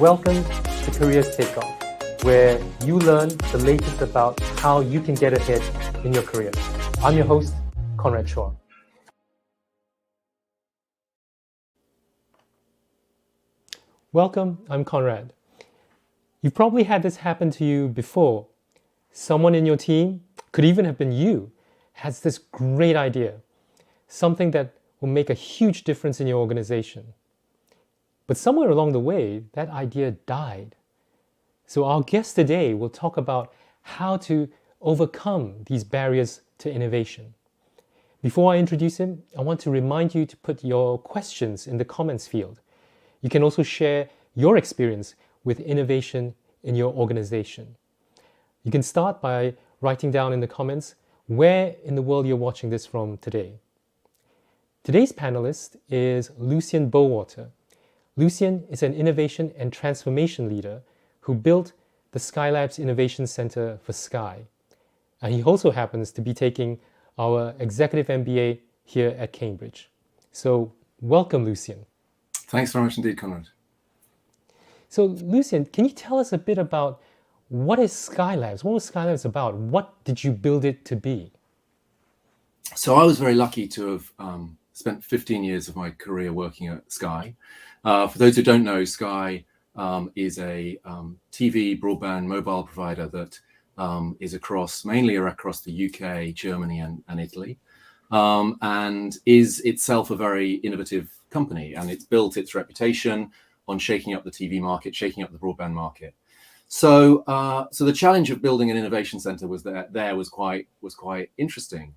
Welcome to Careers Takeoff, where you learn the latest about how you can get ahead in your career. I'm your host, Conrad Shaw. Welcome, I'm Conrad. You've probably had this happen to you before. Someone in your team, could even have been you, has this great idea, something that will make a huge difference in your organization. But somewhere along the way, that idea died. So our guest today will talk about how to overcome these barriers to innovation. Before I introduce him, I want to remind you to put your questions in the comments field. You can also share your experience with innovation in your organization. You can start by writing down in the comments where in the world you're watching this from today. Today's panelist is Lucien Bowater. Lucien is an innovation and transformation leader who built the Skylab's Innovation Center for Sky. And he also happens to be taking our executive MBA here at Cambridge. So welcome, Lucien. Thanks very much indeed, Conrad. So Lucien, can you tell us a bit about what is Skylabs? What was Skylabs about? What did you build it to be? So I was very lucky to have spent 15 years of my career working at Sky. For those who don't know, Sky is a TV, broadband, mobile provider that is mainly across the UK, Germany, and Italy, and is itself a very innovative company. And it's built its reputation on shaking up the TV market, shaking up the broadband market. So the challenge of building an innovation center was quite interesting.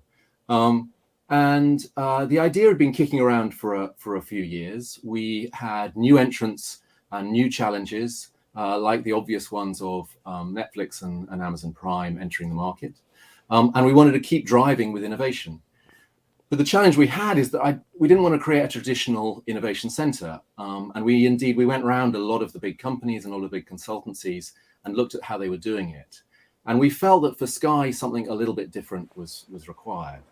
And the idea had been kicking around for a few years. We had new entrants and new challenges, like the obvious ones of Netflix and Amazon Prime entering the market. And we wanted to keep driving with innovation. But the challenge we had is that we didn't want to create a traditional innovation center. And we went around a lot of the big companies and all the big consultancies and looked at how they were doing it. And we felt that for Sky, something a little bit different was required.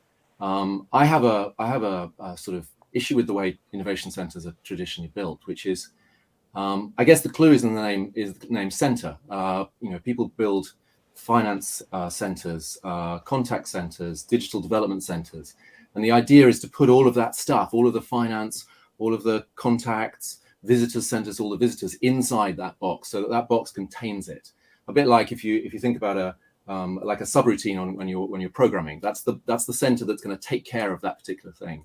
I have a sort of issue with the way innovation centers are traditionally built, which is, I guess the clue is in the name center. People build finance centers, contact centers, digital development centers. And the idea is to put all of that stuff, all of the finance, all of the contacts, visitor centers, all the visitors inside that box, so that box contains it. A bit like if you think about like a subroutine when you're programming, that's the center that's going to take care of that particular thing.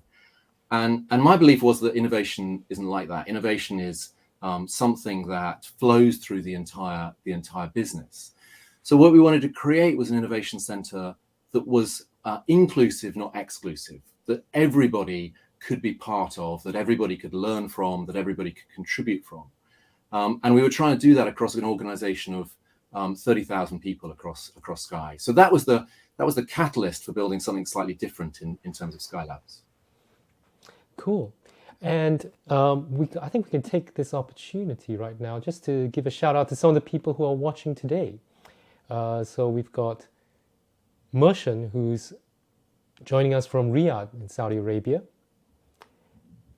And my belief was that innovation isn't like that. Innovation is something that flows through the entire business. So what we wanted to create was an innovation center that was inclusive, not exclusive, that everybody could be part of, that everybody could learn from, that everybody could contribute from. And we were trying to do that across an organization of 30,000 people across Sky. So that was the catalyst for building something slightly different in terms of Skylabs. Cool. And I think we can take this opportunity right now just to give a shout out to some of the people who are watching today. So we've got Mershan, who's joining us from Riyadh in Saudi Arabia.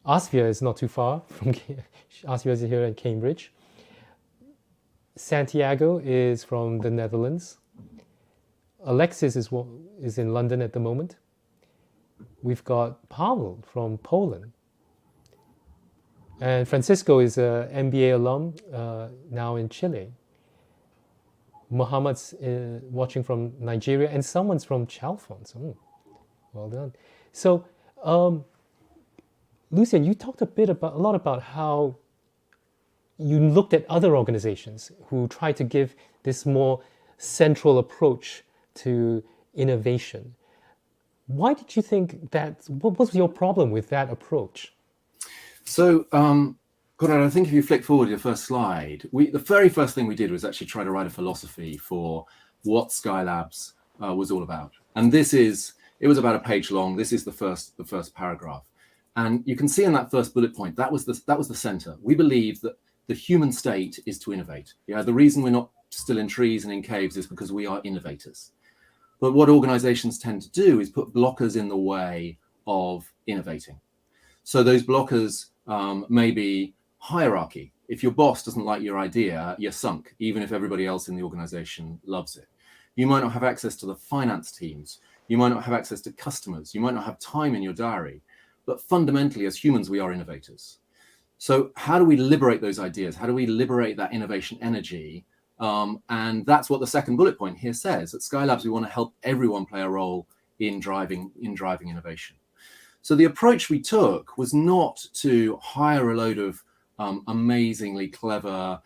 Asvia is not too far from Asvia is here in Cambridge. Santiago is from the Netherlands. Alexis is in London at the moment. We've got Pavel from Poland. And Francisco is an MBA alum now in Chile. Mohammed's watching from Nigeria, and someone's from Chalfont. Well done. So, Lucien, you talked a lot about how you looked at other organizations who try to give this more central approach to innovation. Why did you think that? What was your problem with that approach? So, Conrad, I think if you flick forward your first slide, the very first thing we did was actually try to write a philosophy for what Skylabs was all about. And it was about a page long. This is the first paragraph. And you can see in that first bullet point, that was the center. We believe that the human state is to innovate. Yeah, the reason we're not still in trees and in caves is because we are innovators. But what organizations tend to do is put blockers in the way of innovating. So those blockers may be hierarchy. If your boss doesn't like your idea, you're sunk, even if everybody else in the organization loves it. You might not have access to the finance teams. You might not have access to customers. You might not have time in your diary. But fundamentally, as humans, we are innovators. So how do we liberate those ideas? How do we liberate that innovation energy? And that's what the second bullet point here says. At Skylabs, we want to help everyone play a role in driving innovation. So the approach we took was not to hire a load of amazingly clever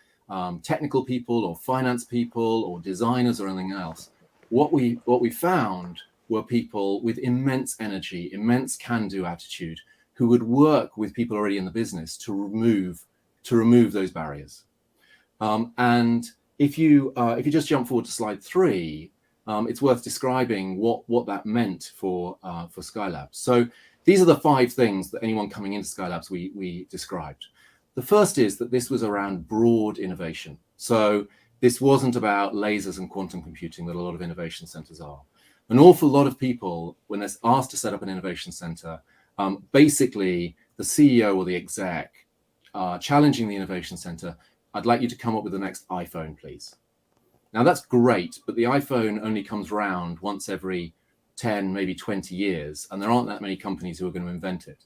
technical people or finance people or designers or anything else. What we found were people with immense energy, immense can-do attitude, who would work with people already in the business to remove those barriers. And if you just jump forward to slide 3, it's worth describing what that meant for Skylabs. So these are the 5 things that anyone coming into Skylabs we described. The first is that this was around broad innovation. So this wasn't about lasers and quantum computing that a lot of innovation centers are. An awful lot of people, when they're asked to set up an innovation center, basically the CEO or the exec challenging the innovation center, I'd like you to come up with the next iPhone, please. Now that's great, but the iPhone only comes round once every 10, maybe 20 years, and there aren't that many companies who are going to invent it.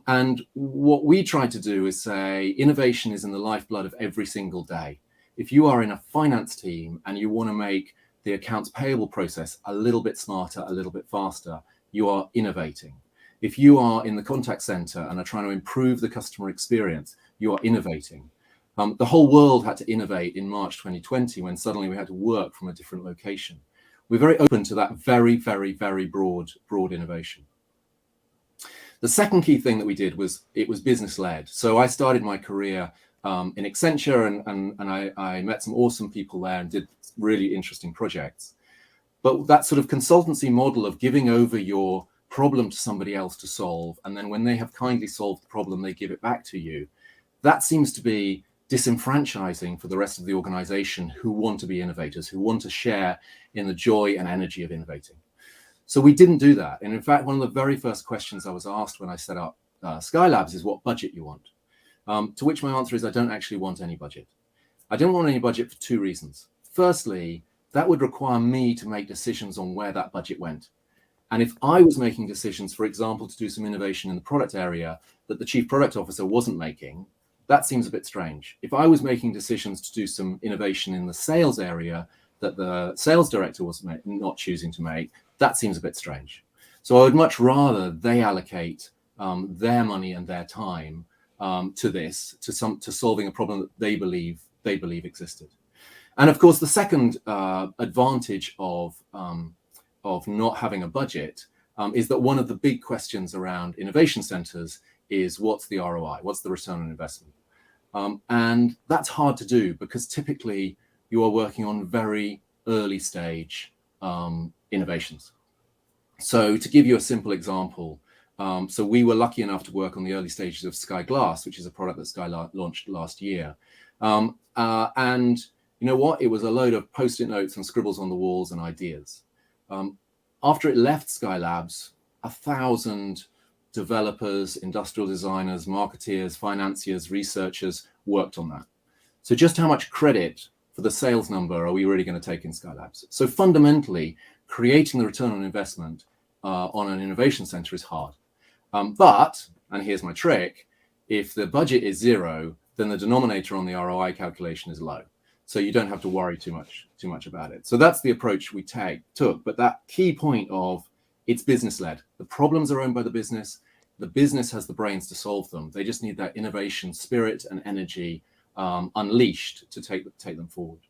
And what we try to do is say innovation is in the lifeblood of every single day. If you are in a finance team and you want to make the accounts payable process a little bit smarter, a little bit faster, you are innovating. If you are in the contact center and are trying to improve the customer experience, you are innovating. The whole world had to innovate in March 2020 when suddenly we had to work from a different location. We're very open to that very, very, very broad innovation. The second key thing that we did was it was business-led. So I started my career in Accenture and I met some awesome people there and did really interesting projects. But that sort of consultancy model of giving over your problem to somebody else to solve, and then when they have kindly solved the problem, they give it back to you, that seems to be disenfranchising for the rest of the organization who want to be innovators, who want to share in the joy and energy of innovating. So we didn't do that. And in fact, one of the very first questions I was asked when I set up Skylabs is what budget you want. To which my answer is I don't actually want any budget. I don't want any budget for 2 reasons. Firstly, that would require me to make decisions on where that budget went. And if I was making decisions, for example, to do some innovation in the product area that the chief product officer wasn't making, that seems a bit strange. If I was making decisions to do some innovation in the sales area that the sales director was not choosing to make, that seems a bit strange. So I would much rather they allocate their money and their time to this, to solving a problem that they believe existed. And of course, the second advantage of not having a budget is that one of the big questions around innovation centers is what's the ROI, what's the return on investment? And that's hard to do because typically you are working on very early stage innovations. So to give you a simple example, so we were lucky enough to work on the early stages of Sky Glass, which is a product that Sky launched last year. And you know what? It was a load of post-it notes and scribbles on the walls and ideas. After it left Skylabs, 1,000 developers, industrial designers, marketeers, financiers, researchers worked on that. So just how much credit for the sales number are we really going to take in Skylabs? So fundamentally, creating the return on investment on an innovation center is hard. But, and here's my trick, if the budget is 0, then the denominator on the ROI calculation is low. So you don't have to worry too much about it. So that's the approach we took. But that key point of it's business-led. The problems are owned by the business. The business has the brains to solve them. They just need that innovation spirit and energy unleashed to take them forward.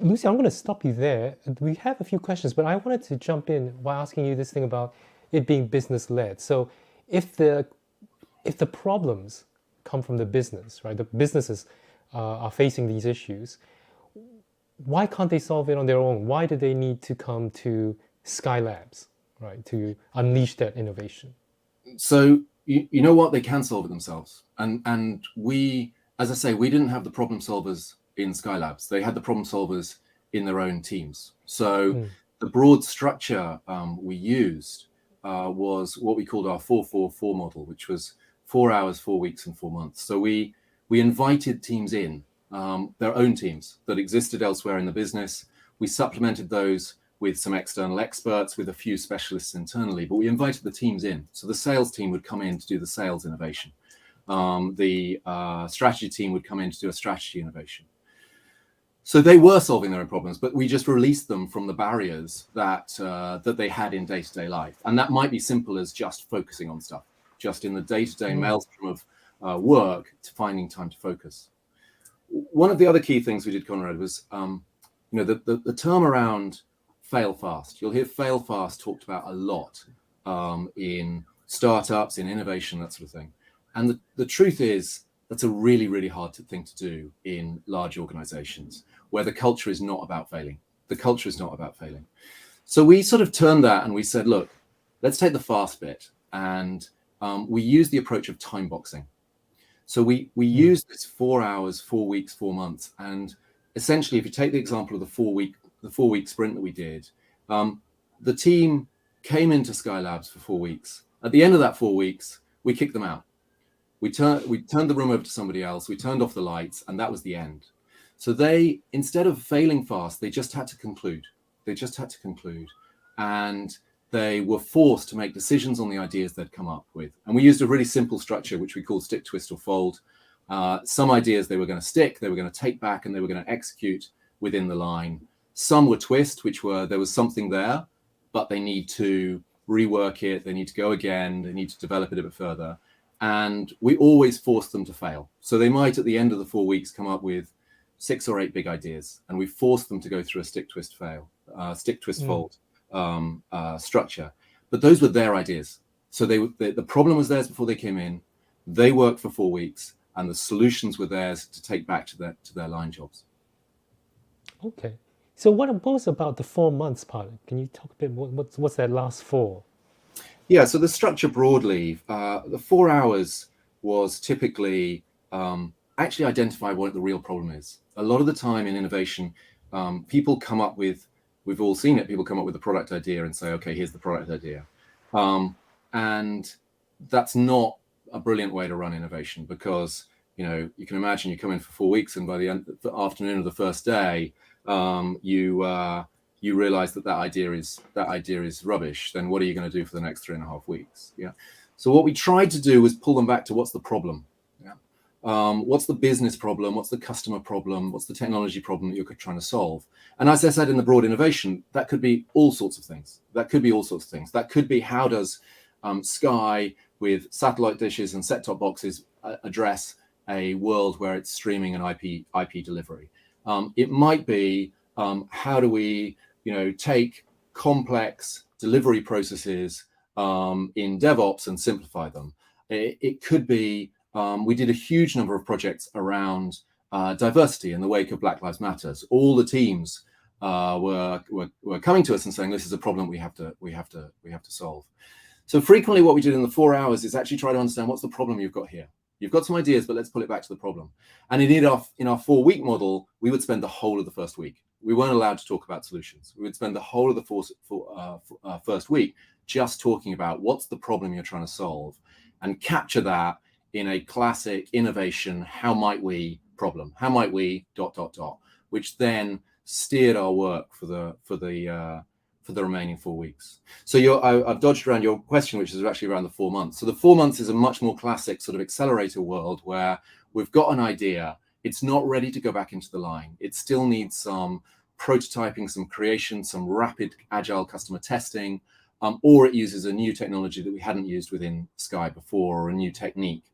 Lucy, I'm going to stop you there. We have a few questions, but I wanted to jump in by asking you this thing about it being business-led. So if the problems come from the business, right? The businesses are facing these issues. Why can't they solve it on their own? Why do they need to come to Skylabs, right, to unleash that innovation? So you know what? They can solve it themselves. And we, as I say, we didn't have the problem solvers in Skylabs. They had the problem solvers in their own teams. So the broad structure we used was what we called our 4-4-4 model, which was 4 hours, 4 weeks, and 4 months. So we we invited teams in, their own teams that existed elsewhere in the business. We supplemented those with some external experts, with a few specialists internally, but we invited the teams in. So the sales team would come in to do the sales innovation. The strategy team would come in to do a strategy innovation. So they were solving their own problems, but we just released them from the barriers that that they had in day-to-day life. And that might be simple as just focusing on stuff, just in the day-to-day maelstrom of work, to finding time to focus. One of the other key things we did, Conrad, was the term around fail fast. You'll hear fail fast talked about a lot in startups, in innovation, that sort of thing. And the truth is, that's a really, really hard thing to do in large organizations where the culture is not about failing. The culture is not about failing. So we sort of turned that and we said, look, let's take the fast bit. And we used the approach of time boxing. So we used this 4 hours, 4 weeks, 4 months. And essentially, if you take the example of the 4-week sprint that we did, the team came into Skylabs for 4 weeks. At the end of that 4 weeks, we kicked them out. We turned the room over to somebody else. We turned off the lights, and that was the end. So they, instead of failing fast, they just had to conclude. And they were forced to make decisions on the ideas they'd come up with. And we used a really simple structure, which we call stick, twist, or fold. Some ideas they were going to stick, they were going to take back, and they were going to execute within the line. Some were twist, which were there was something there, but they need to rework it. They need to go again. They need to develop it a bit further. And we always forced them to fail. So they might, at the end of the 4 weeks, come up with 6 or 8 big ideas, and we forced them to go through a stick, twist, fold structure. But those were their ideas. So the problem was theirs before they came in. They worked for 4 weeks, and the solutions were theirs to take back to their line jobs. Okay. So what was about the 4 months part? Can you talk a bit more? What's that last 4? Yeah, so the structure broadly, the 4 hours was typically actually identify what the real problem is. A lot of the time in innovation, people come up with, we've all seen it, people come up with a product idea and say, okay, here's the product idea. And that's not a brilliant way to run innovation, because you can imagine you come in for 4 weeks, and by the end of the afternoon of the first day, you realize that idea is rubbish. Then what are you going to do for the next 3.5 weeks? Yeah. So what we tried to do was pull them back to what's the problem. Yeah. What's the business problem? What's the customer problem? What's the technology problem that you're trying to solve? And as I said, in the broad innovation, that could be all sorts of things. That could be how does Sky with satellite dishes and set-top boxes address a world where it's streaming and IP delivery? It might be how do we take complex delivery processes in DevOps and simplify them. It could be, we did a huge number of projects around diversity in the wake of Black Lives Matter. All the teams were coming to us and saying, this is a problem we have to solve. So frequently what we did in the 4 hours is actually try to understand what's the problem you've got here. You've got some ideas, but let's pull it back to the problem. And in our 4-week model, we would spend the whole of the first week. We weren't allowed to talk about solutions. We would spend the whole of the first week just talking about what's the problem you're trying to solve, and capture that in a classic innovation, how might we problem, how might we ... which then steered our work for the remaining 4 weeks. So I've dodged around your question, which is actually around the 4 months. So the 4 months is a much more classic sort of accelerator world where we've got an idea. It's not ready to go back into the line. It still needs some prototyping, some creation, some rapid agile customer testing, or it uses a new technology that we hadn't used within Sky before, or a new technique.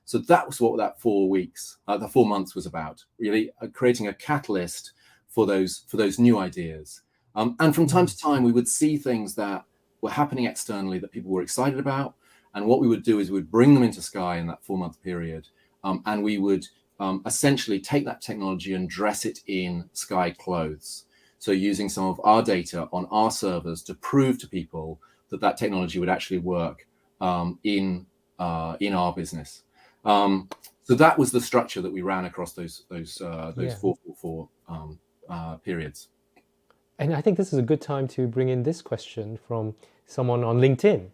So that was what that 4 weeks, the 4 months was about, really creating a catalyst for those new ideas. And from time to time, we would see things that were happening externally that people were excited about. And what we would do is we would bring them into Sky in that 4-month period. And we would essentially take that technology and dress it in Sky clothes. So using some of our data on our servers to prove to people that technology would actually work in our business. So that was the structure that we ran across those 4 periods. And I think this is a good time to bring in this question from someone on LinkedIn,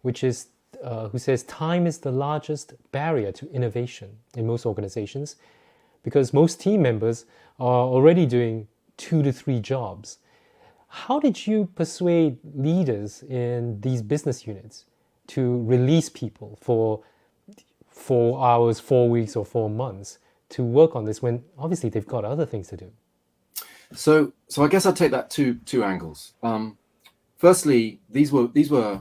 which is who says time is the largest barrier to innovation in most organizations because most team members are already doing 2 to 3 jobs. How did you persuade leaders in these business units to release people for 4 hours, 4 weeks, or 4 months to work on this when obviously they've got other things to do? So I guess I'd take that two angles. Firstly, these were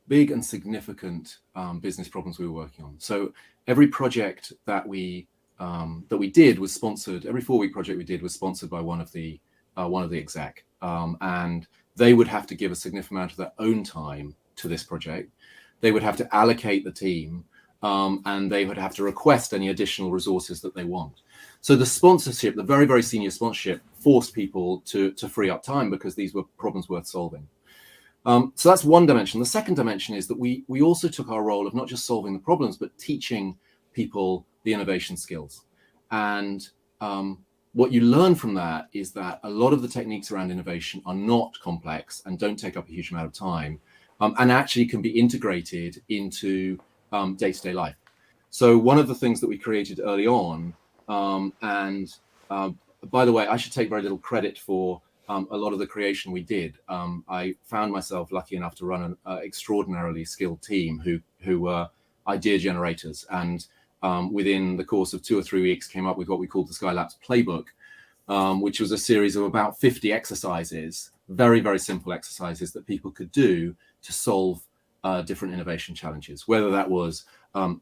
big and significant business problems we were working on. So every project that we did was sponsored. Every 4-week project we did was sponsored by one of the exec, and they would have to give a significant amount of their own time to this project. They would have to allocate the team, and they would have to request any additional resources that they want. So the sponsorship, the very, very senior sponsorship, forced people to free up time because these were problems worth solving. So that's one dimension. The second dimension is that we also took our role of not just solving the problems, but teaching people the innovation skills. And what you learn from that is that a lot of the techniques around innovation are not complex and don't take up a huge amount of time, and actually can be integrated into day-to-day life. So one of the things that we created early on, and by the way, I should take very little credit for a lot of the creation we did. I found myself lucky enough to run an extraordinarily skilled team who were idea generators, and within the course of 2 or 3 weeks came up with what we called the Skylabs playbook, which was a series of about 50 exercises, very, very simple exercises that people could do to solve different innovation challenges, whether that was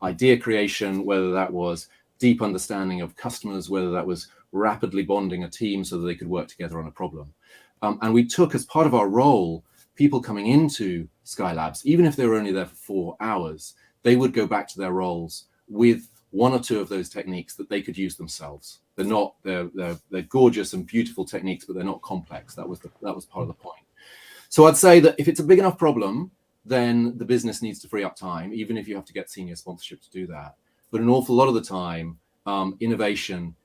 idea creation, whether that was deep understanding of customers, whether that was rapidly bonding a team so that they could work together on a problem. And we took as part of our role, people coming into Skylabs, even if they were only there for 4 hours, they would go back to their roles with 1 or 2 of those techniques that they could use themselves. They're gorgeous and beautiful techniques, but they're not complex. That was part of the point. So I'd say that if it's a big enough problem, then the business needs to free up time, even if you have to get senior sponsorship to do that. But an awful lot of the time, innovation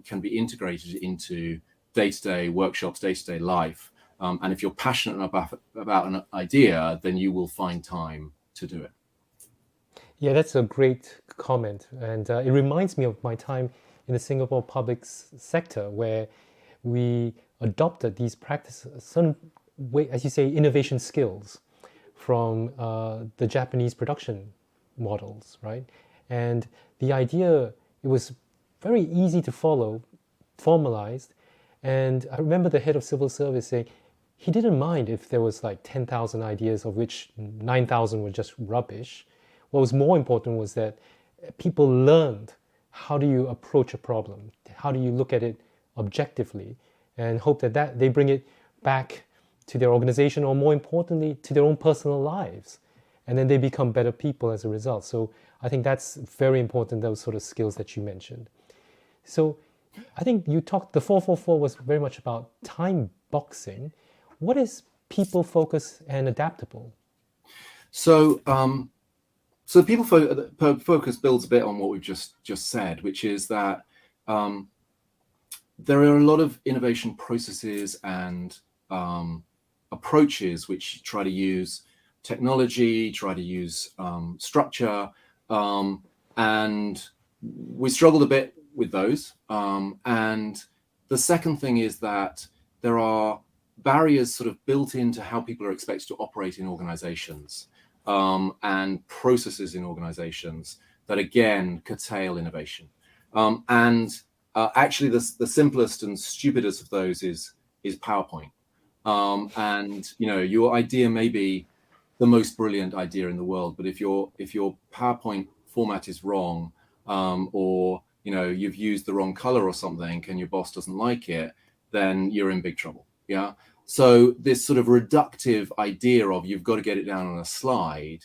can be integrated into day-to-day workshops, day-to-day life. And if you're passionate about an idea, then you will find time to do it. Yeah, that's a great comment. And it reminds me of my time in the Singapore public sector, where we adopted these practices, some way, as you say, innovation skills from the Japanese production models, right? And the idea, it was very easy to follow, formalized. And I remember the head of civil service saying he didn't mind if there was like 10,000 ideas, of which 9,000 were just rubbish. What was more important was that people learned how do you approach a problem, how do you look at it objectively, and hope that they bring it back to their organization, or more importantly, to their own personal lives. And then they become better people as a result. So I think that's very important, those sort of skills that you mentioned. So I think you talked, the 444 was very much about time boxing. What is people-focused and adaptable? So Peoplefocused builds a bit on what we've just said, which is that there are a lot of innovation processes and approaches which try to use technology, try to use structure, and we struggled a bit with those. And the second thing is that there are barriers sort of built into how people are expected to operate in organizations, and processes in organizations that again curtail innovation. Actually the simplest and stupidest of those is PowerPoint. And your idea may be the most brilliant idea in the world, but if your PowerPoint format is wrong, or you've used the wrong color or something, and your boss doesn't like it, then you're in big trouble. Yeah. So this sort of reductive idea of you've got to get it down on a slide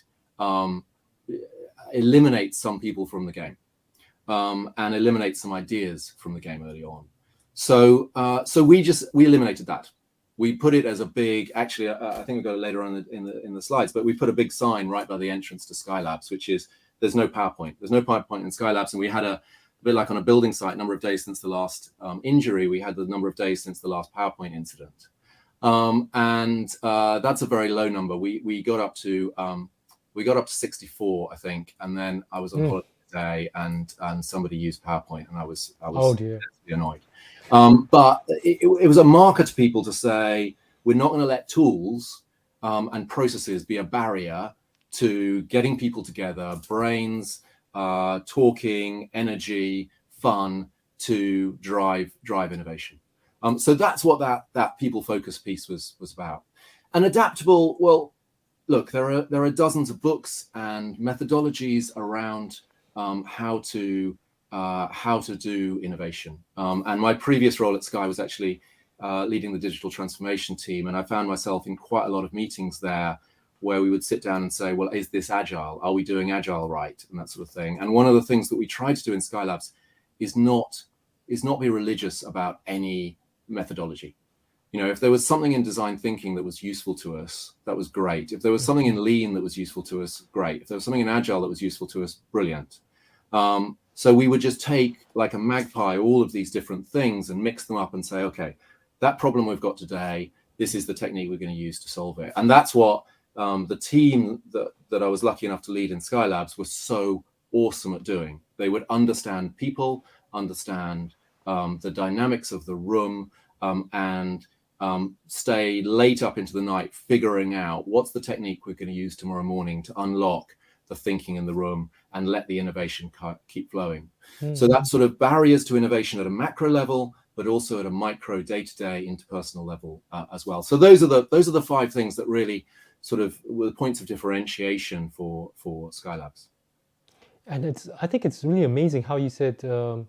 eliminates some people from the game, and eliminates some ideas from the game early on. So we eliminated that. We put it as a big, actually, I think we've got it later on in the slides, but we put a big sign right by the entrance to Skylabs, which is there's no PowerPoint. There's no PowerPoint in Skylabs. And we had a bit like on a building site, number of days since the last injury, we had the number of days since the last PowerPoint incident. And that's a very low number. We got up to We got up to 64, I think, and then I was on holiday today, and somebody used PowerPoint, and I was Oh dear. annoyed. But it was a marker to people to say, we're not going to let tools and processes be a barrier to getting people together, brains, talking, energy, fun, to drive innovation. So that's what that people-focused piece was about. And adaptable, well, look, there are dozens of books and methodologies around how to do innovation. And my previous role at Sky was actually leading the digital transformation team, and I found myself in quite a lot of meetings there where we would sit down and say, well, is this agile? Are we doing agile right? And that sort of thing. And one of the things that we tried to do in Skylabs is not be religious about any methodology. You know, if there was something in design thinking that was useful to us, that was great. If there was something in lean that was useful to us, great. If there was something in agile that was useful to us, brilliant. So we would just take, like a magpie, all of these different things and mix them up and say, okay, that problem we've got today, this is the technique we're going to use to solve it. And that's what the team that I was lucky enough to lead in Skylabs was so awesome at doing. They would understand people, understand the dynamics of the room, and stay late up into the night figuring out what's the technique we're going to use tomorrow morning to unlock the thinking in the room and let the innovation keep flowing. So that's sort of barriers to innovation at a macro level, but also at a micro, day-to-day, interpersonal level as well. So those are the 5 things that really sort of were the points of differentiation for Skylabs. And I think it's really amazing how you said to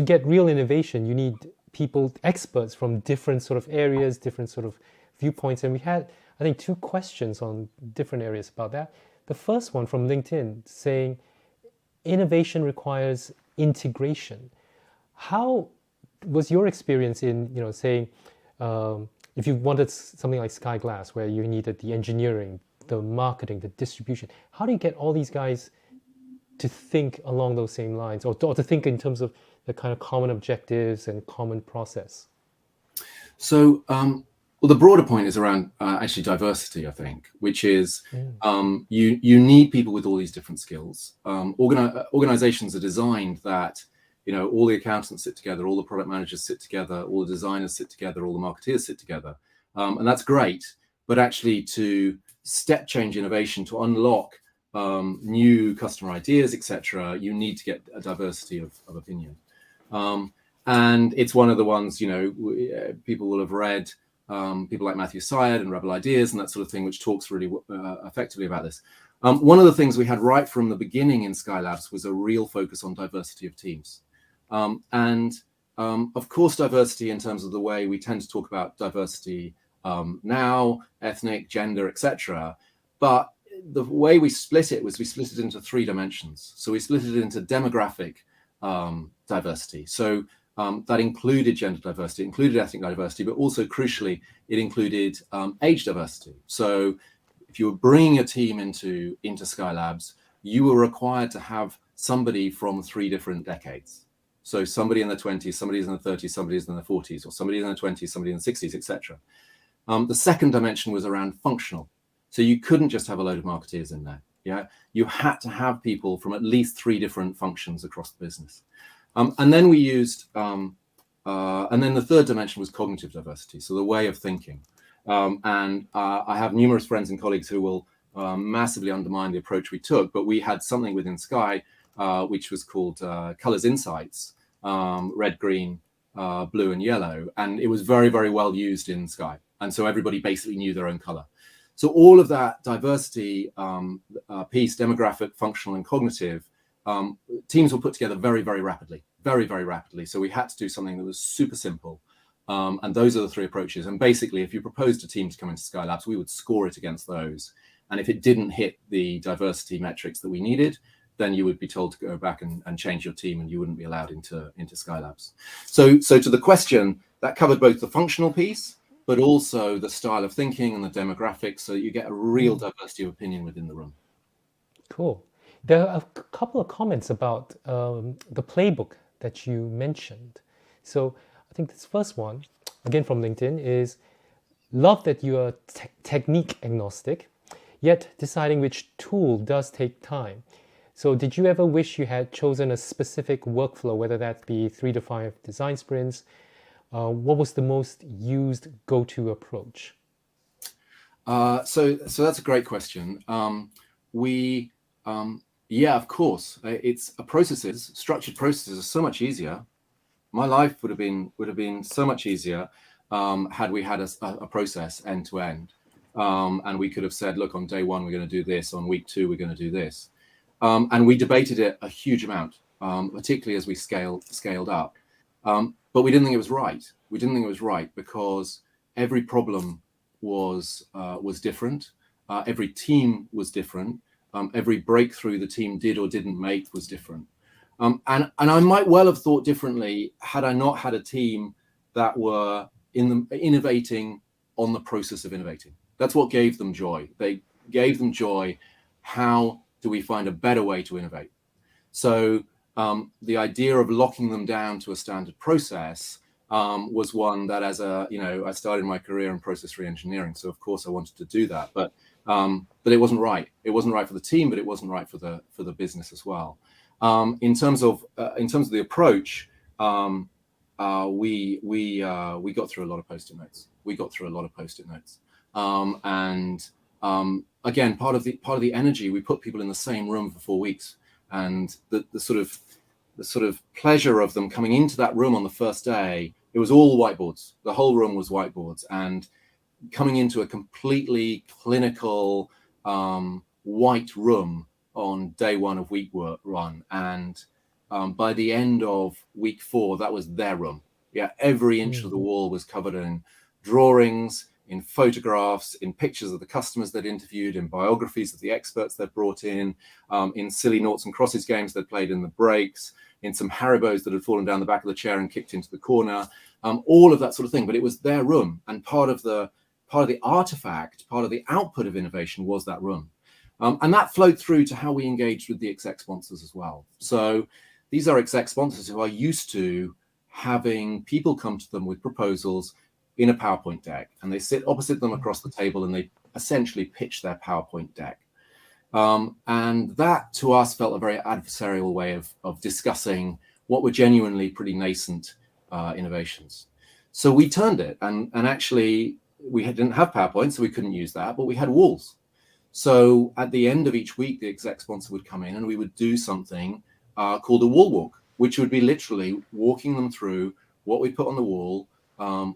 get real innovation, you need people, experts from different sort of areas, different sort of viewpoints. And we had, I think, 2 questions on different areas about that. The first one from LinkedIn saying, innovation requires integration. How was your experience in, saying, if you wanted something like Sky Glass, where you needed the engineering, the marketing, the distribution, how do you get all these guys to think along those same lines, or to think in terms of the kind of common objectives and common process? So, well, the broader point is around actually diversity, I think, which is you need people with all these different skills. Organizations are designed that, all the accountants sit together, all the product managers sit together, all the designers sit together, all the marketeers sit together. And that's great. But actually to step change innovation, to unlock new customer ideas, etc., you need to get a diversity of opinion. And it's one of the ones, people will have read, people like Matthew Syed and Rebel Ideas and that sort of thing, which talks really effectively about this. One of the things we had right from the beginning in Skylabs was a real focus on diversity of teams. And of course, diversity in terms of the way we tend to talk about diversity now, ethnic, gender, etc. But the way we split it was we split it into 3 dimensions. So we split it into demographic diversity. So that included gender diversity, included ethnic diversity, but also crucially, it included age diversity. So if you were bringing a team into Skylabs, you were required to have somebody from 3 different decades. So somebody in their 20s, somebody's in their 30s, somebody's in their 40s, or somebody in their 20s, somebody in the 60s, etc. The second dimension was around functional. So you couldn't just have a load of marketeers in there. Yeah, you had to have people from at least 3 different functions across the business. And then we used, and then the third dimension was cognitive diversity, so the way of thinking. And I have numerous friends and colleagues who will massively undermine the approach we took, but we had something within Sky, which was called Colors Insights, red, green, blue, and yellow. And it was very, very well used in Sky. And so everybody basically knew their own color. So all of that diversity piece, demographic, functional, and cognitive, teams were put together very, very rapidly, very, very rapidly. So we had to do something that was super simple. And those are the 3 approaches. And basically, if you proposed a team to come into Skylabs, we would score it against those. And if it didn't hit the diversity metrics that we needed, then you would be told to go back and change your team, and you wouldn't be allowed into Skylabs. So to the question, that covered both the functional piece, but also the style of thinking and the demographics, so you get a real diversity of opinion within the room. Cool. There are a couple of comments about the playbook that you mentioned. So I think this first one, again from LinkedIn, is love that you are technique agnostic. Yet deciding which tool does take time. So did you ever wish you had chosen a specific workflow, whether that be 3 to 5 design sprints? What was the most used go-to approach? So that's a great question. Yeah, of course, it's structured processes are so much easier. My life would have been so much easier had we had a process end to end, and we could have said, look, on day one we're going to do this, on week two we're going to do this, and we debated it a huge amount, particularly as we scaled up. But we didn't think it was right. We didn't think it was right because every problem was different. Every team was different. Every breakthrough the team did or didn't make was different. And I might well have thought differently had I not had a team that were innovating on the process of innovating. That's what gave them joy. They gave them joy. How do we find a better way to innovate? So the idea of locking them down to a standard process was one that, I started my career in process re-engineering, so of course I wanted to do that, but it wasn't right. It wasn't right for the team, but it wasn't right for the business as well. In terms of the approach, we got through a lot of post-it notes. Again, part of the energy, we put people in the same room for 4 weeks, and the sort of pleasure of them coming into that room on the first day, it was all whiteboards. The whole room was whiteboards, and coming into a completely clinical white room on day one of week one, and by the end of week 4, that was their room. Yeah, every inch of the wall was covered in drawings, in photographs, in pictures of the customers they'd interviewed, in biographies of the experts they'd brought in silly noughts and crosses games they'd played in the breaks, in some Haribos that had fallen down the back of the chair and kicked into the corner, all of that sort of thing. But it was their room, and part of the artifact, part of the output of innovation was that room. And that flowed through to how we engaged with the exec sponsors as well. So these are exec sponsors who are used to having people come to them with proposals in a PowerPoint deck, and they sit opposite them across the table and they essentially pitch their PowerPoint deck. And that to us felt a very adversarial way of discussing what were genuinely pretty nascent innovations. So we turned it, and actually we didn't have PowerPoint, so we couldn't use that, but we had walls. So at the end of each week, the exec sponsor would come in and we would do something called a wall walk, which would be literally walking them through what we put on the wall,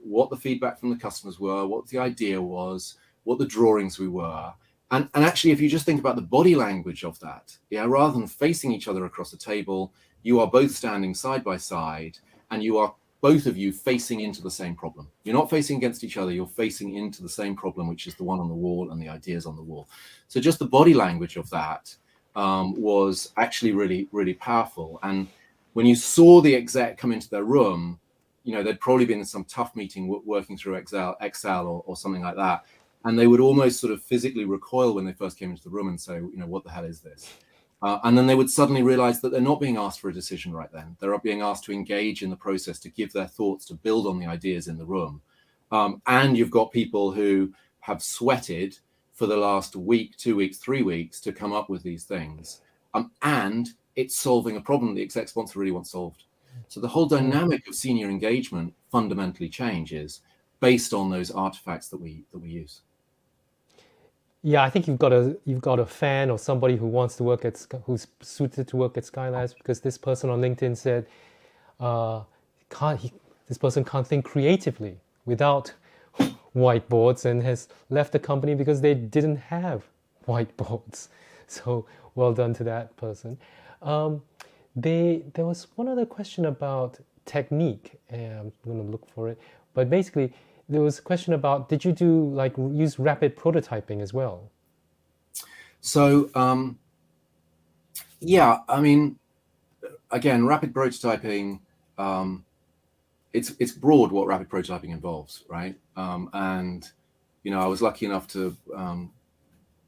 what the feedback from the customers were, what the idea was, what the drawings we were. And actually, if you just think about the body language of that, rather than facing each other across the table, you are both standing side by side, and you are both of you facing into the same problem. You're not facing against each other, you're facing into the same problem, which is the one on the wall and the ideas on the wall. So just the body language of that was actually really, really powerful. And when you saw the exec come into their room, they'd probably been in some tough meeting working through Excel or something like that. And they would almost sort of physically recoil when they first came into the room and say, what the hell is this? And then they would suddenly realize that they're not being asked for a decision right then. They're being asked to engage in the process, to give their thoughts, to build on the ideas in the room. And you've got people who have sweated for the last week, 2 weeks, 3 weeks to come up with these things. And it's solving a problem the exec sponsor really wants solved. So the whole dynamic of senior engagement fundamentally changes based on those artifacts that we use. Yeah, I think you've got a fan or somebody who wants to work who's suited to work at Skylabs, because this person on LinkedIn said this person can't think creatively without whiteboards, and has left the company because they didn't have whiteboards. So well done to that person. There was one other question about technique, and I'm going to look for it. But basically, there was a question about, did you use rapid prototyping as well? So, yeah, I mean, again, rapid prototyping, it's broad what rapid prototyping involves, right? And, I was lucky enough to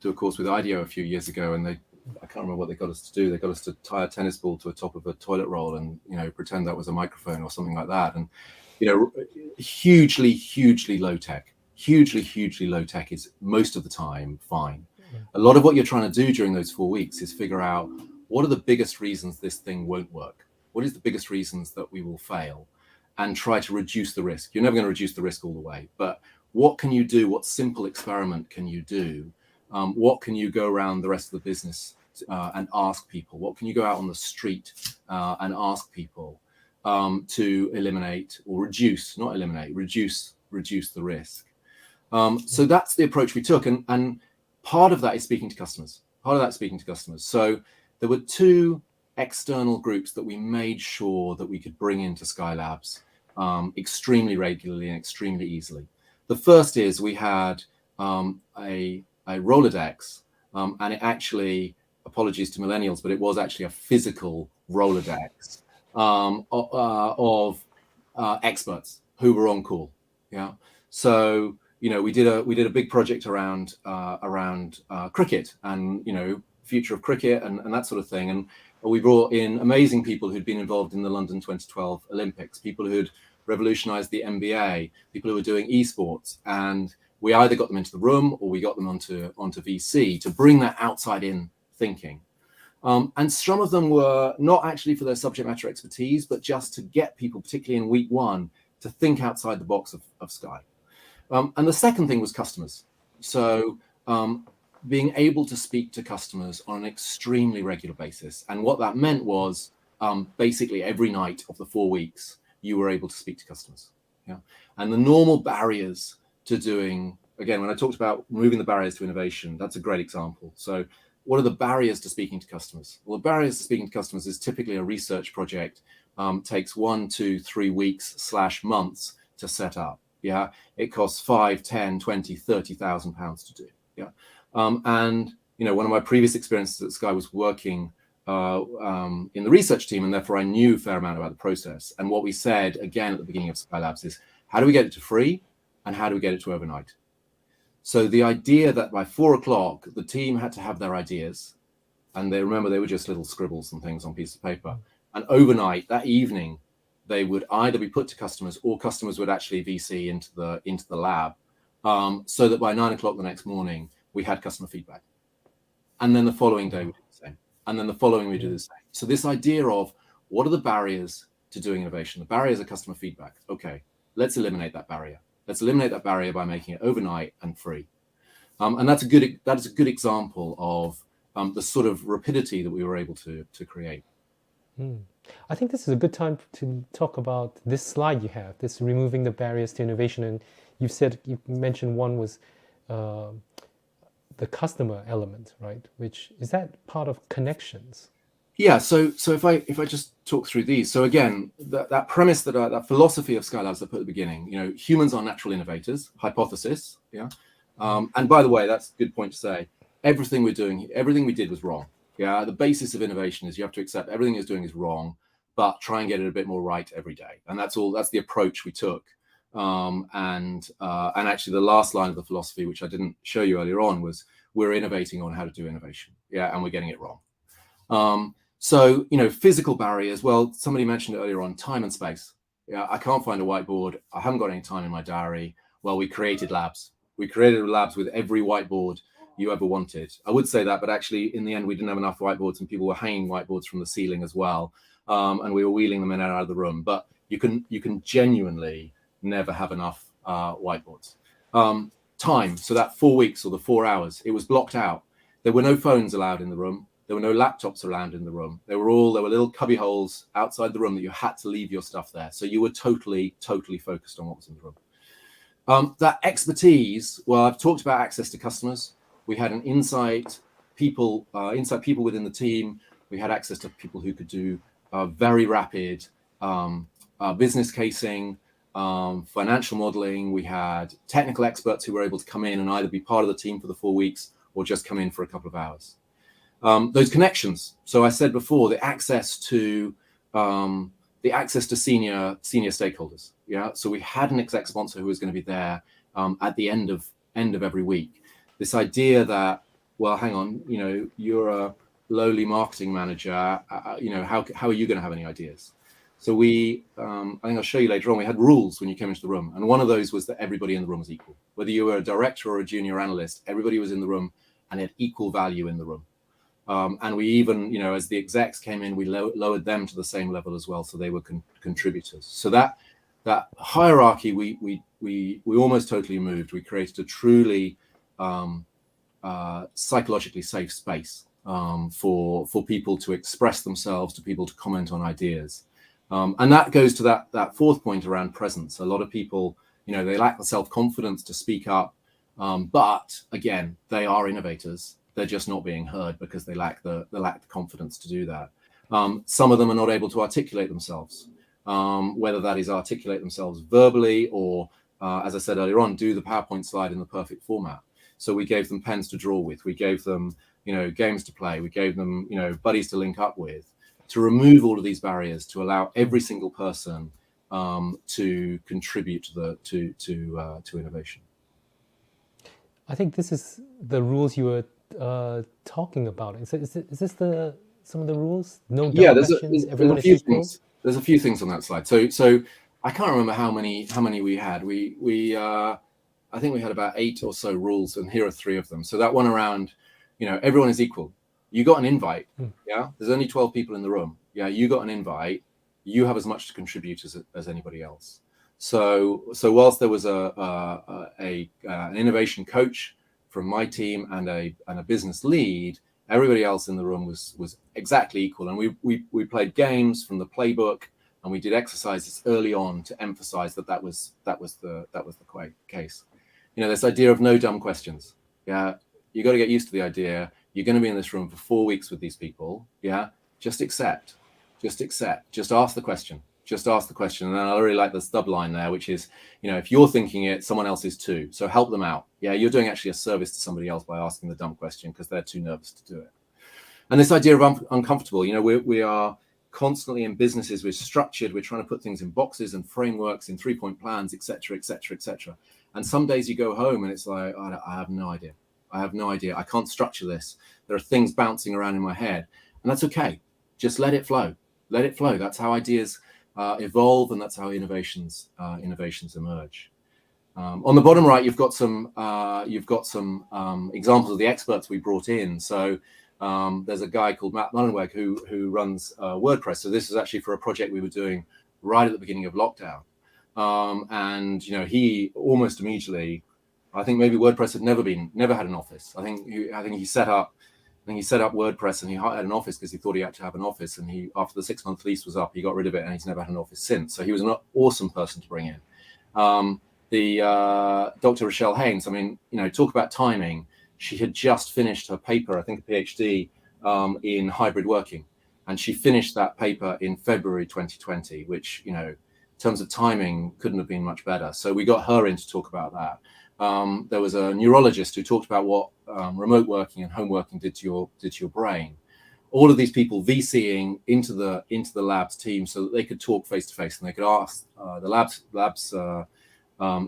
do a course with IDEO a few years ago, and I can't remember what they got us to do. They got us to tie a tennis ball to the top of a toilet roll and, pretend that was a microphone or something like that. And, hugely low tech is most of the time fine. A lot of what you're trying to do during those 4 weeks is figure out what are the biggest reasons this thing won't work? What is the biggest reasons that we will fail? And try to reduce the risk. You're never going to reduce the risk all the way, but what can you do? What simple experiment can you do? What can you go around the rest of the business and ask people? What can you go out on the street and ask people to eliminate or reduce, not eliminate, reduce the risk? So that's the approach we took. And part of that is speaking to customers. So there were two external groups that we made sure that we could bring into Skylabs extremely regularly and extremely easily. The first is we had a Rolodex, and it actually, apologies to millennials, but it was actually a physical Rolodex of experts who were on call. Yeah. So, you know, we did a big project around cricket and, you know, future of cricket and that sort of thing. And we brought in amazing people who'd been involved in the London 2012 Olympics, people who'd revolutionized the NBA, people who were doing esports. And we either got them into the room or we got them onto VC to bring that outside in thinking. And some of them were not actually for their subject matter expertise, but just to get people, particularly in week one, to think outside the box of Sky. And the second thing was customers. So being able to speak to customers on an extremely regular basis. And what that meant was basically every night of the 4 weeks, you were able to speak to customers. Yeah. And the normal barriers to doing, again, when I talked about removing the barriers to innovation, that's a great example. So what are the barriers to speaking to customers? Well, the barriers to speaking to customers is typically a research project, takes 1, 2, 3 weeks / months to set up. Yeah. It costs 5, 10, 20, 30,000 pounds to do. Yeah. And, you know, one of my previous experiences at Sky was working in the research team, and therefore I knew a fair amount about the process. And what we said, again, at the beginning of Skylabs is, how do we get it to free and how do we get it to overnight? So the idea that by 4 o'clock, the team had to have their ideas, and they were just little scribbles and things on pieces of paper. And overnight, that evening, they would either be put to customers or customers would actually VC into the lab, so that by 9 o'clock the next morning, we had customer feedback. And then the following day we did the same. And then the following we do the same. So this idea of what are the barriers to doing innovation? The barriers are customer feedback. Okay, let's eliminate that barrier. Let's eliminate that barrier by making it overnight and free. And that is a good example of the sort of rapidity that we were able to create. I think this is a good time to talk about this slide you have, this removing the barriers to innovation. And you mentioned one was the customer element, right? Which is that part of connections? Yeah. So if I just talk through these. So again, that premise, that philosophy of Skylabs I put at the beginning, you know, humans are natural innovators, hypothesis. Yeah. And by the way, that's a good point to say. Everything we did was wrong. Yeah. The basis of innovation is you have to accept everything it's doing is wrong, but try and get it a bit more right every day. And that's the approach we took. And actually the last line of the philosophy, which I didn't show you earlier on, was we're innovating on how to do innovation. Yeah. And we're getting it wrong. So, you know, physical barriers. Well, somebody mentioned earlier on time and space. Yeah. I can't find a whiteboard. I haven't got any time in my diary. Well, we created labs. We created labs with every whiteboard you ever wanted. I would say that, but actually in the end, we didn't have enough whiteboards and people were hanging whiteboards from the ceiling as well. And we were wheeling them in and out of the room, but you can genuinely never have enough whiteboards. Time, so that 4 weeks or the 4 hours, it was blocked out. There were no phones allowed in the room. There were no laptops allowed in the room. There were little cubby holes outside the room that you had to leave your stuff there. So you were totally focused on what was in the room. That expertise, well, I've talked about access to customers. We had an inside people within the team. We had access to people who could do very rapid business casing, financial modeling. We had technical experts who were able to come in and either be part of the team for the 4 weeks or just come in for a couple of hours. Those connections. So I said before, the access to senior stakeholders. Yeah. So we had an exec sponsor who was going to be there at the end of every week. This idea that, well, hang on, you know, you're a lowly marketing manager. You know, how are you going to have any ideas? So I think I'll show you later on, we had rules when you came into the room. And one of those was that everybody in the room was equal. Whether you were a director or a junior analyst, everybody was in the room and had equal value in the room. And we even, you know, as the execs came in, we lowered them to the same level as well, so they were contributors. So that hierarchy we almost totally moved. We created a truly psychologically safe space for people to express themselves, to people to comment on ideas. And that goes to that fourth point around presence. A lot of people, you know, they lack the self-confidence to speak up, but again, they are innovators. They're just not being heard because they lack the confidence to do that. Some of them are not able to articulate themselves, whether that is articulate themselves verbally or, as I said earlier on, do the PowerPoint slide in the perfect format. So we gave them pens to draw with. We gave them, you know, games to play. We gave them, you know, buddies to link up with, to remove all of these barriers, to allow every single person to contribute to innovation. I think this is the rules you were talking about. Is this some of the rules? No dumb questions. Everyone is equal. There's a few things on that slide. So I can't remember how many we had. I think we had about 8 or so rules, and here are 3 of them. So that one around, you know, everyone is equal. You got an invite. Yeah, there's only 12 people in the room. Yeah, you got an invite. You have as much to contribute as anybody else. So whilst there was an innovation coach from my team and a business lead, everybody else in the room was exactly equal. And we played games from the playbook, and we did exercises early on to emphasize that was the case. You know, this idea of no dumb questions. Yeah, you got to get used to the idea. You're going to be in this room for 4 weeks with these people. Yeah, just accept. Just ask the question. Just ask the question. And I really like the stub line there, which is, you know, if you're thinking it, someone else is too. So help them out. Yeah, you're doing actually a service to somebody else by asking the dumb question because they're too nervous to do it. And this idea of uncomfortable, you know, we are constantly in businesses, we're structured, we're trying to put things in boxes and frameworks, in 3-point plans, etc., etc., etc. And some days you go home and it's like, I have no idea. I can't structure this. There are things bouncing around in my head, and that's okay. Just let it flow. That's how ideas evolve, and that's how innovations emerge. On the bottom right, you've got some examples of the experts we brought in. So there's a guy called Matt Mullenweg who runs WordPress. So this is actually for a project we were doing right at the beginning of lockdown. And you know, he almost immediately, I think maybe WordPress had never had an office. I think he set up WordPress, and he had an office because he thought he had to have an office. And he, after the 6-month lease was up, he got rid of it, and he's never had an office since. So he was an awesome person to bring in. Dr. Rochelle Haynes, I mean, you know, talk about timing. She had just finished her paper, I think a PhD in hybrid working. And she finished that paper in February 2020, which, you know, in terms of timing, couldn't have been much better. So we got her in to talk about that. There was a neurologist who talked about what remote working and home working did to your brain. All of these people VCing into the labs team so that they could talk face to face, and they could ask the labs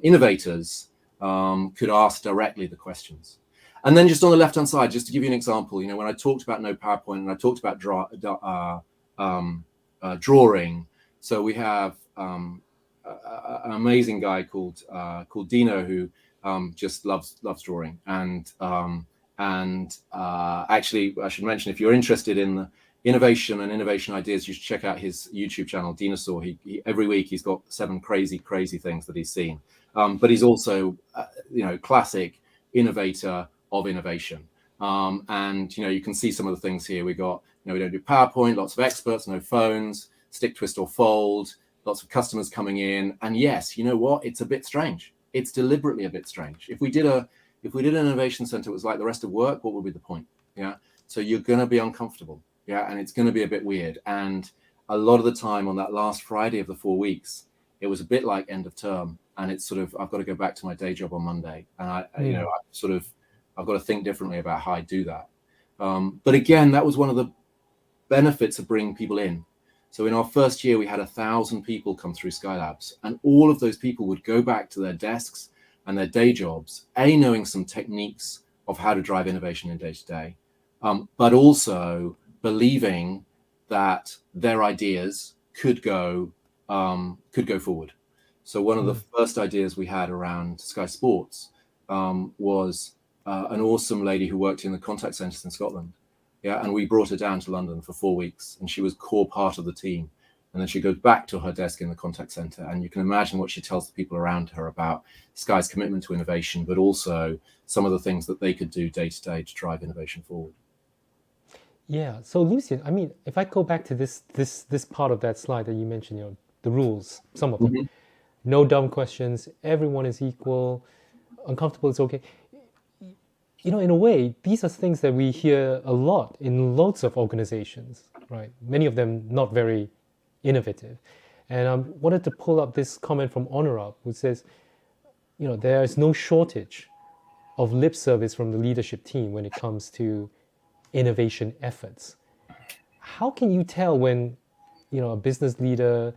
innovators could ask directly the questions. And then just on the left hand side, just to give you an example, you know, when I talked about no PowerPoint and I talked about drawing, so we have an amazing guy called Dino who just loves drawing, and actually I should mention, if you're interested in the innovation and innovation ideas, you should check out his YouTube channel, Dinosaur. He every week he's got 7 crazy things that he's seen, but he's also you know, classic innovator of innovation, and you know, you can see some of the things here. We got, you know, we don't do PowerPoint, lots of experts, no phones, stick, twist or fold, lots of customers coming in, and yes, you know what, it's a bit strange. It's deliberately a bit strange. If we did an innovation center, it was like the rest of work, what would be the point? Yeah. So you're going to be uncomfortable. Yeah. And it's going to be a bit weird. And a lot of the time on that last Friday of the 4 weeks, it was a bit like end of term. And it's sort of, I've got to go back to my day job on Monday. And you know, I've got to think differently about how I do that. But again, that was one of the benefits of bringing people in. So in our first year, we had 1,000 people come through Skylabs, and all of those people would go back to their desks and their day jobs, knowing some techniques of how to drive innovation in day to day, but also believing that their ideas could go forward. So one of the first ideas we had around Sky Sports was an awesome lady who worked in the contact centres in Scotland. Yeah, and we brought her down to London for 4 weeks, and she was core part of the team. And then she goes back to her desk in the contact center, and you can imagine what she tells the people around her about Sky's commitment to innovation, but also some of the things that they could do day to day to drive innovation forward. Yeah. So Lucien, I mean, if I go back to this part of that slide that you mentioned, the rules, some of them, Mm-hmm. no dumb questions, everyone is equal, uncomfortable is okay. In a way, these are things that we hear a lot in lots of organizations, right? Many of them not very innovative. And I wanted to pull up this comment from Honorab, who says, there is no shortage of lip service from the leadership team when it comes to innovation efforts. How can you tell when, a business leader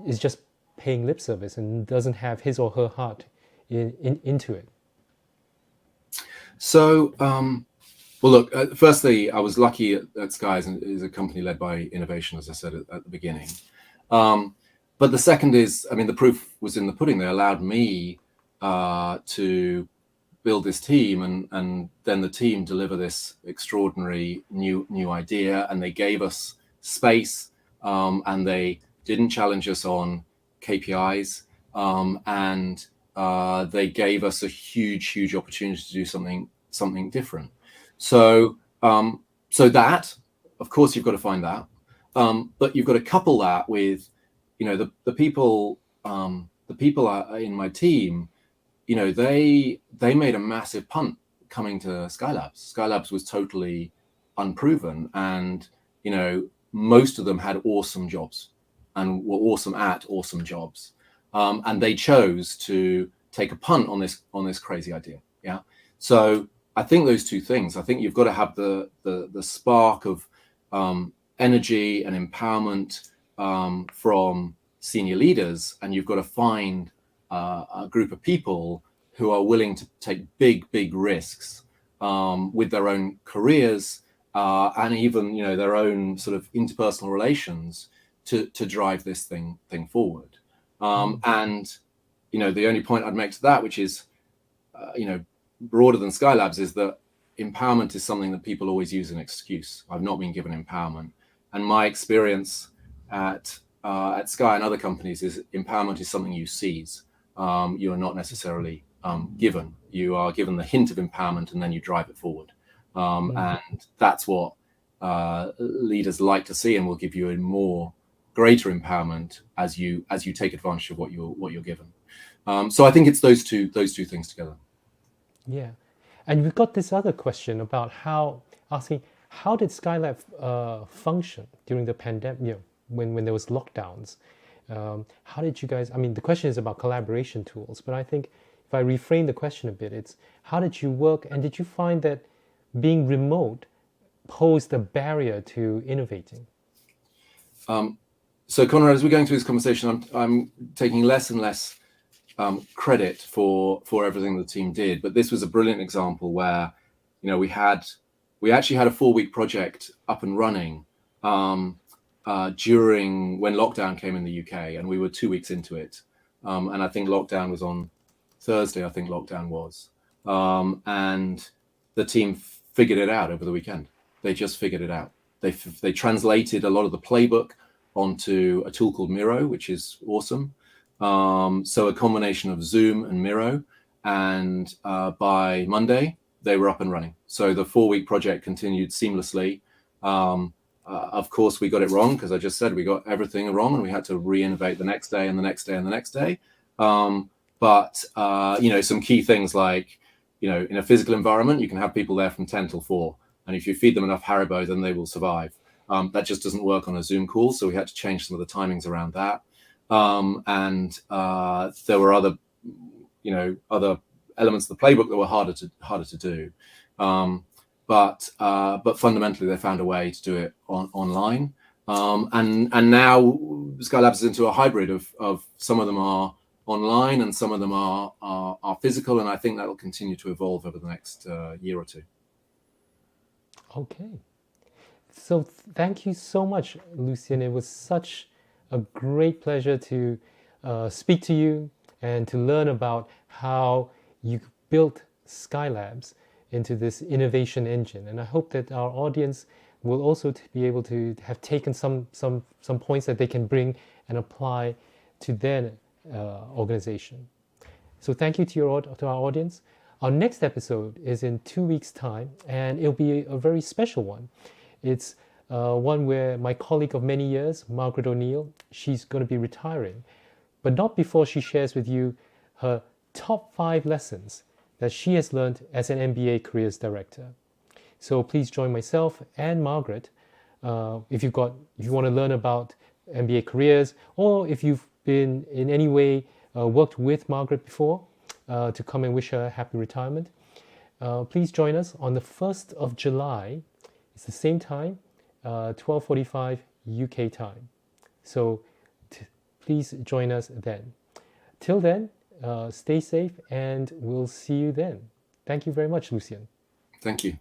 is just paying lip service and doesn't have his or her heart into it? So, well, look, firstly, I was lucky at Sky is a company led by innovation, as I said at the beginning. But the second is, I mean, the proof was in the pudding. They allowed me to build this team, and then the team deliver this extraordinary new idea, and they gave us space, and they didn't challenge us on KPIs, and they gave us a huge opportunity to do something different. So that, of course, you've got to find that, but you've got to couple that with, the people in my team. They made a massive punt coming to Skylabs. Skylabs was totally unproven, and most of them had awesome jobs and were awesome at awesome jobs, and they chose to take a punt on this crazy idea. Yeah, so I think those two things. I think you've got to have the spark of energy and empowerment from senior leaders, and you've got to find a group of people who are willing to take big risks with their own careers and even their own sort of interpersonal relations to drive this thing forward. And the only point I'd make to that, which is broader than Skylabs, is that empowerment is something that people always use as an excuse. I've not been given empowerment, and my experience at Sky and other companies is empowerment is something you seize. You are not necessarily given. You are given the hint of empowerment, and then you drive it forward. And that's what leaders like to see, and will give you a greater empowerment as you take advantage of what you're given. So I think it's those two things together. Yeah, and we've got this other question about asking how did Skylab function during the pandemic? When there was lockdowns, how did you guys? I mean, the question is about collaboration tools, but I think if I reframe the question a bit, it's how did you work, and did you find that being remote posed a barrier to innovating? So, Conrad, as we're going through this conversation, I'm taking less and less credit for everything the team did, but this was a brilliant example where we actually had a 4-week project up and running during when lockdown came in the UK, and we were 2 weeks into it, and I think lockdown was on Thursday. I think lockdown was, and the team figured it out over the weekend. They just figured it out. They translated a lot of the playbook onto a tool called Miro, which is awesome. So a combination of Zoom and Miro, and by Monday they were up and running. So the 4-week project continued seamlessly. Of course, we got it wrong, because I just said we got everything wrong, and we had to re-innovate the next day and the next day and the next day. But some key things like, in a physical environment, you can have people there from 10 till 4, and if you feed them enough Haribo, then they will survive. That just doesn't work on a Zoom call, so we had to change some of the timings around that. And there were other elements of the playbook that were harder to do. But fundamentally, they found a way to do it online. And now Skylabs is into a hybrid of some of them are online and some of them are physical, and I think that will continue to evolve over the next year or two. Okay. So thank you so much, Lucien. It was such a great pleasure to speak to you and to learn about how you built Skylabs into this innovation engine. And I hope that our audience will also be able to have taken some points that they can bring and apply to their organization. So thank you to our audience. Our next episode is in 2 weeks' time, and it'll be a very special one. It's one where my colleague of many years, Margaret O'Neill, she's going to be retiring, but not before she shares with you her top 5 lessons that she has learned as an MBA careers director. So please join myself and Margaret if you want to learn about MBA careers, or if you've been in any way worked with Margaret before, to come and wish her a happy retirement. Please join us on the 1st of July. It's the same time, 12:45 UK time. So please join us then. Till then, stay safe, and we'll see you then. Thank you very much, Lucien. Thank you.